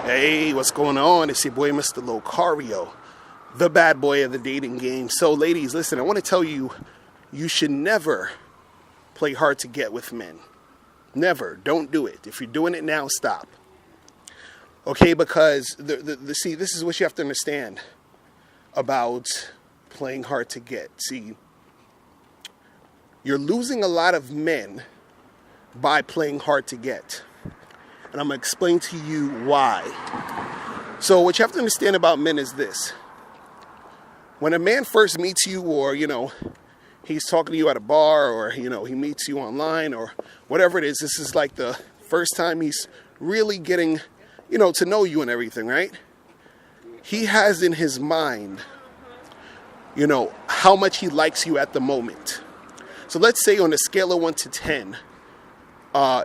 Hey, what's going on? It's your boy, Mr. Locario, the bad boy of the dating game. So, ladies, listen, I want to tell you, you should never play hard to get with men. Never. Don't do it. If you're doing it now, stop. Okay, because, see, this is what you have to understand about playing hard to get. See, you're losing a lot of men by playing hard to get. And I'm going to explain to you why. So what you have to understand about men is this. When a man first meets you, or, he's talking to you at a bar, or, he meets you online, or whatever it is, this is like the first time he's really getting, to know you and everything, right? He has in his mind, how much he likes you at the moment. So let's say on a scale of 1 to 10,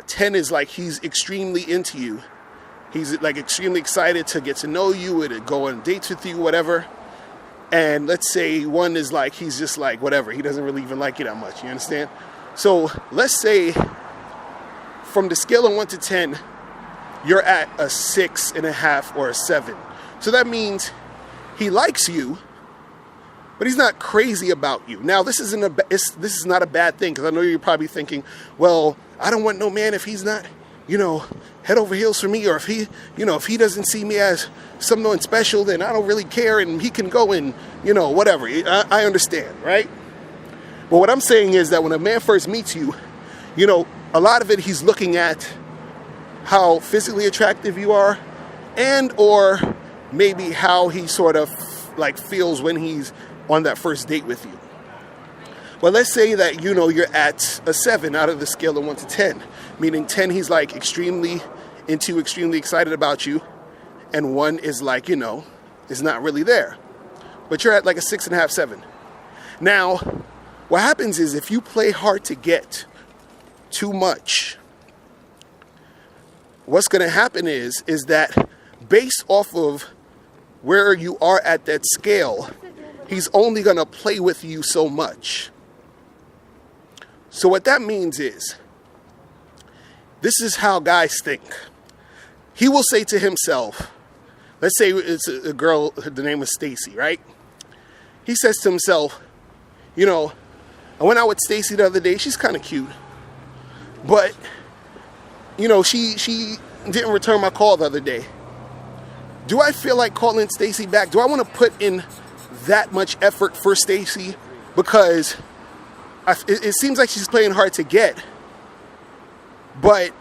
10 is like he's extremely into you. He's like extremely excited to get to know you and to go on dates with you, whatever. And let's say 1 is like he's just like whatever. He doesn't really even like you that much. You understand? So let's say from the scale of 1 to 10, you're at a 6.5 or a 7. So that means he likes you, but he's not crazy about you. Now, this is not a bad thing, because I know you're probably thinking, well, I don't want no man if he's not, head over heels for me, or if he, if he doesn't see me as someone special, then I don't really care, and he can go and, whatever. I understand, right? But what I'm saying is that when a man first meets you, a lot of it he's looking at how physically attractive you are, and or maybe how he sort of like feels when he's on that first date with you. Well, let's say that, you're at a 7 out of the scale of 1 to 10, meaning 10, he's like extremely into, extremely excited about you. And 1 is like, is not really there, but you're at like a 6.5, 7. Now, what happens is if you play hard to get too much, what's going to happen is that based off of where you are at that scale, he's only going to play with you so much. So what that means is, this is how guys think. He will say to himself, let's say it's a girl, the name is Stacy, right? He says to himself, I went out with Stacy the other day. She's kind of cute. But, she didn't return my call the other day. Do I feel like calling Stacy back? Do I want to put in that much effort for Stacy? Because it seems like she's playing hard to get, but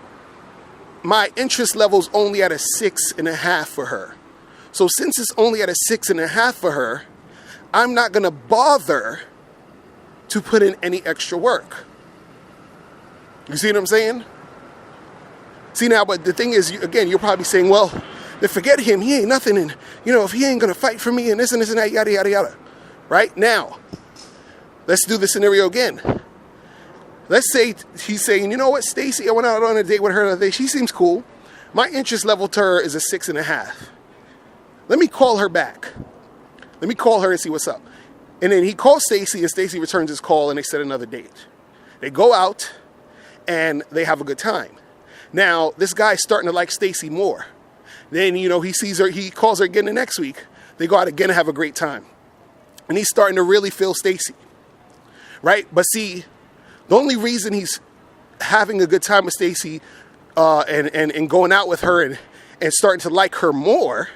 my interest level's only at a 6.5 for her. So since it's only at a 6.5 for her, I'm not going to bother to put in any extra work. You see what I'm saying? See now, but the thing is, again, you're probably saying, well, then forget him. He ain't nothing. And, if he ain't going to fight for me and this and that, yada, yada, yada. Right? Now, let's do the scenario again. Let's say he's saying, you know what, Stacy, I went out on a date with her the other day. She seems cool. My interest level to her is a 6.5. Let me call her back. Let me call her and see what's up. And then he calls Stacy, and Stacy returns his call, and they set another date. They go out, and they have a good time. Now, this guy's starting to like Stacy more. Then, he sees her, he calls her again the next week. They go out again and have a great time. And he's starting to really feel Stacy. Right? But see, the only reason he's having a good time with Stacy and going out with her and starting to like her more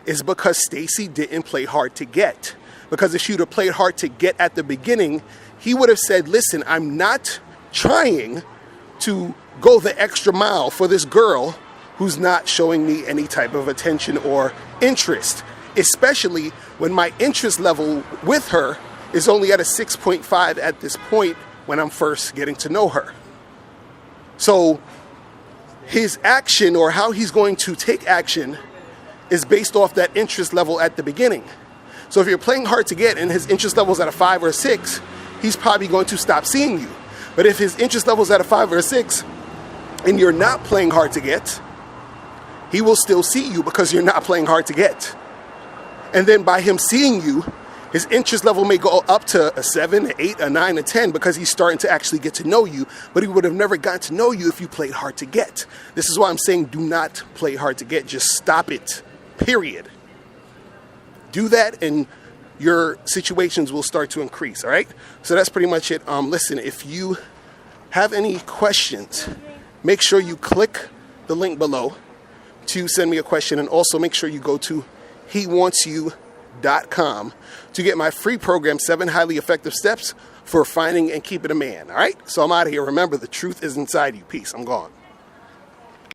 is because Stacy didn't play hard to get. Because if she would have played hard to get at the beginning, he would have said, listen, I'm not trying to go the extra mile for this girl who's not showing me any type of attention or interest, especially when my interest level with her is only at a 6.5 at this point when I'm first getting to know her. So his action, or how he's going to take action, is based off that interest level at the beginning. So if you're playing hard to get and his interest level is at a 5 or a 6, he's probably going to stop seeing you. But if his interest level is at a 5 or a 6 and you're not playing hard to get, he will still see you because you're not playing hard to get. And then by him seeing you, His interest level may go up to a 7, an 8, a 9, a 10 because he's starting to actually get to know you, but he would have never gotten to know you if you played hard to get. This is why I'm saying do not play hard to get. Just stop it, period. Do that and your situations will start to increase, all right? So that's pretty much it. Listen, if you have any questions, make sure you click the link below to send me a question, and also make sure you go to hewantsyou.com to get my free program, 7 highly effective steps for finding and keeping a man, all right? So I'm out of here. Remember, the truth is inside you. Peace. I'm gone.